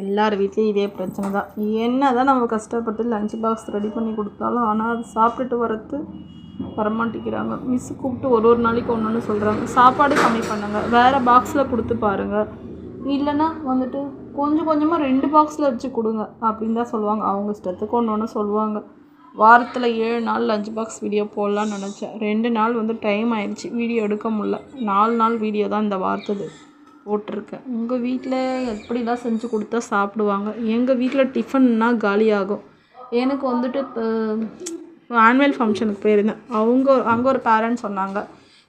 எல்லார் வீட்லேயும் இதே பிரச்சனை தான். என்ன தான் நம்ம கஷ்டப்பட்டு லஞ்ச் பாக்ஸ் ரெடி பண்ணி கொடுத்தாலும் ஆனால் அது சாப்பிட்டுட்டு வரமாட்டேங்கிறாங்க. மிஸ்ஸு கூப்பிட்டு ஒரு நாளைக்கு ஒன்று சொல்கிறாங்க, சாப்பாடு கம்மி பண்ணுங்க, வேறு பாக்ஸில் கொடுத்து பாருங்கள், இல்லைன்னா வந்துட்டு கொஞ்சம் கொஞ்சமாக 2 பாக்ஸில் வச்சு கொடுங்க அப்படின்னு தான் சொல்லுவாங்க. அவங்க இஷ்டத்துக்கு ஒன்று சொல்லுவாங்க. வாரத்தில் 7 நாள் லஞ்ச் பாக்ஸ் வீடியோ போடலான்னு நினச்சேன். 2 நாள் டைம் ஆயிடுச்சு, வீடியோ எடுக்க முடில. 4 நாள் வீடியோ தான் இந்த வாரத்துக்கு போட்டிருக்கேன். உங்கள் வீட்டில் எப்படிலாம் செஞ்சு கொடுத்தா சாப்பிடுவாங்க? எங்கள் வீட்டில் டிஃபன்னா காலியாகும். எனக்கு வந்துட்டு இப்போ ஆனுவல் ஃபங்க்ஷனுக்கு போயிருந்தேன். அங்கே ஒரு பேரண்ட் சொன்னாங்க,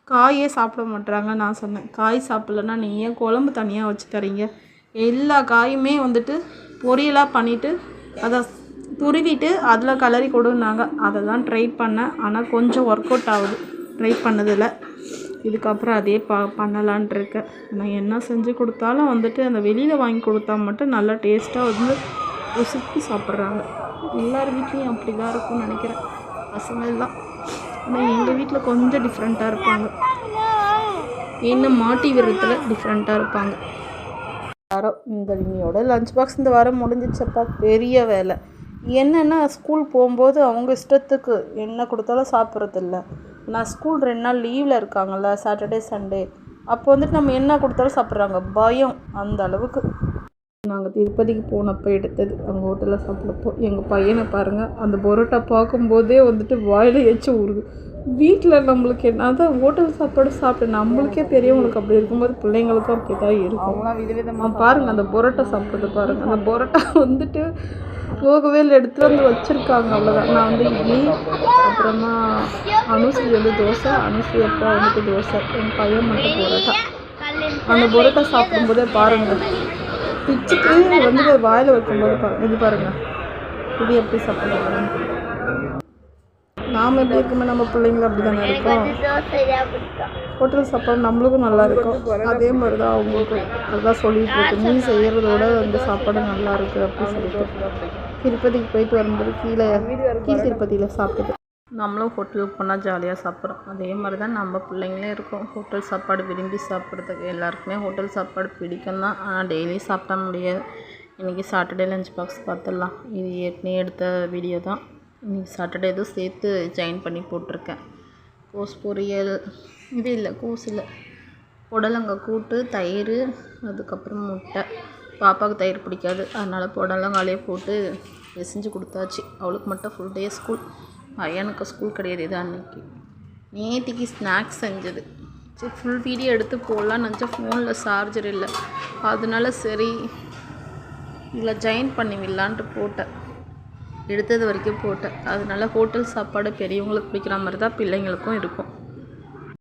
காயே சாப்பிட மாட்டுறாங்க. நான் சொன்னேன், காய் சாப்பிட்லன்னா நீ ஏன் குழம்பு தனியாக வச்சு தரீங்க? எல்லா காயுமே பொரியலாக பண்ணிவிட்டு அதை துருவிட்டு அதில் கலரி கொடுன்னாங்க. அதை தான் ட்ரை பண்ணேன். ஆனால் கொஞ்சம் ஒர்க் அவுட் ஆகுது ட்ரை பண்ணதில். இதுக்கப்புறம் அதே பண்ணலான்ட்டு இருக்கேன். நான் என்ன செஞ்சு கொடுத்தாலும் அந்த வெளியில் வாங்கி கொடுத்தா மட்டும் நல்லா டேஸ்ட்டாக ருசித்து சாப்பிட்றாங்க. எல்லார் வீட்லேயும் அப்படி தான் இருக்கும்னு நினைக்கிறேன் பசங்கள்லாம். ஆனால் எங்கள் வீட்டில் கொஞ்சம் டிஃப்ரெண்ட்டாக இருப்பாங்க. என்ன மாட்டி விடுறதுல டிஃப்ரெண்ட்டாக இருப்பாங்க. இந்த இனியோட லஞ்ச் பாக்ஸ் இந்த வாரம் முடிஞ்சிச்சப்பா. பெரிய வேலை என்னென்னா, ஸ்கூல் போகும்போது அவங்க இஷ்டத்துக்கு என்ன கொடுத்தாலும் சாப்பிட்றதில்ல. நான் ஸ்கூல் 2 நாள் லீவில் இருக்காங்கள்ல, சாட்டர்டே சண்டே, அப்போ நம்ம என்ன கொடுத்தாலும் சாப்பிட்றாங்க. பயம் அந்த அளவுக்கு. நாங்கள் திருப்பதிக்கு போனப்போ எடுத்தது அங்கே ஹோட்டலில் சாப்பிட்றப்போ எங்கள் பையனை பாருங்கள், அந்த பரோட்டா பார்க்கும்போதே வாயில் எச்சு ஊறுது. வீட்டில் நம்மளுக்கு என்ன அதான் ஹோட்டல் சாப்பாடு சாப்பிட்டு நம்மளுக்கே பெரியவங்களுக்கு அப்படி இருக்கும்போது பிள்ளைங்களுக்கும் அப்படி தான் இருக்கும். அவங்களாம் விதவிதமாக பாருங்கள், அந்த பரோட்டா சாப்பிட்றது பாருங்கள். அந்த பரோட்டா போகவே இல்லை, எடுத்துகிட்டு வச்சுருக்காங்க. அவ்வளோதான். நான் இட்லி, அப்புறமா அனுஸ்ரீ தோசை, அனுஸ்ரீ அப்பா தோசை, என் பையன் மட்டும் பரோட்டா. அந்த பரோட்டா சாப்பிடும்போதே பாருங்கள், பிச்சுக்கு வாயில் வைக்கும்போது இது பாருங்கள், இது எப்படி சாப்பிட்றாங்க. நாம் எப்படி இருக்குமே, நம்ம பிள்ளைங்களும் அப்படி தானே இருக்கோம். ஹோட்டல் சாப்பாடு நம்மளுக்கும் நல்லா இருக்கும், அதே மாதிரி தான் அவங்களுக்கும். அதுதான் சொல்லிகிட்டு இருக்கு, நீ செய்கிறதோட அந்த சாப்பாடு நல்லா இருக்குது அப்படின்னு சொல்லிட்டு. திருப்பதிக்கு போயிட்டு வரும்போது கீழே திருப்பதியில் சாப்பிட்டு நம்மளும் ஹோட்டலுக்கு போனால் ஜாலியாக சாப்பிட்றோம். அதே மாதிரி தான் நம்ம பிள்ளைங்களே இருக்கும், ஹோட்டல் சாப்பாடு விரும்பி சாப்பிட்றதுக்கு. எல்லாருக்குமே ஹோட்டல் சாப்பாடு பிடிக்கும் தான், ஆனால் டெய்லி சாப்பிட முடியாது. இன்றைக்கி சாட்டர்டே லஞ்ச் பாக்ஸ் பார்த்துடலாம். இது ஏற்கனவே எடுத்த வீடியோ தான். இன்றைக்கி சாட்டர்டே எதுவும் சேர்த்து ஜாயின் பண்ணி போட்டிருக்கேன். கோஸ் பொரியல், இது இல்லை கோஸ் இல்லை, புடலங்காய் கூட்டு, தயிர், அதுக்கப்புறம் முட்டை. பாப்பாவுக்கு தயிர் பிடிக்காது, அதனால் புடலங்காலே போட்டு செஞ்சு கொடுத்தாச்சு. அவளுக்கு மட்டும் ஃபுல் டே ஸ்கூல், பையனுக்கு ஸ்கூல் கிடையாது. இது அன்றைக்கி நேற்றுக்கு ஸ்நாக்ஸ் செஞ்சது. சரி, ஃபுல் வீடியோ எடுத்து போடலான்னு நினச்சா ஃபோனில் சார்ஜர் இல்லை, அதனால சரி இதில் ஜாயின் பண்ணி விடலான்ட்டு போட்டேன். எடுத்தது வரைக்கும் போட்டேன். அதனால ஹோட்டல் சாப்பாடு பெரியவங்களுக்கு பிடிக்கிற மாதிரி தான் பிள்ளைங்களுக்கும் இருக்கும்.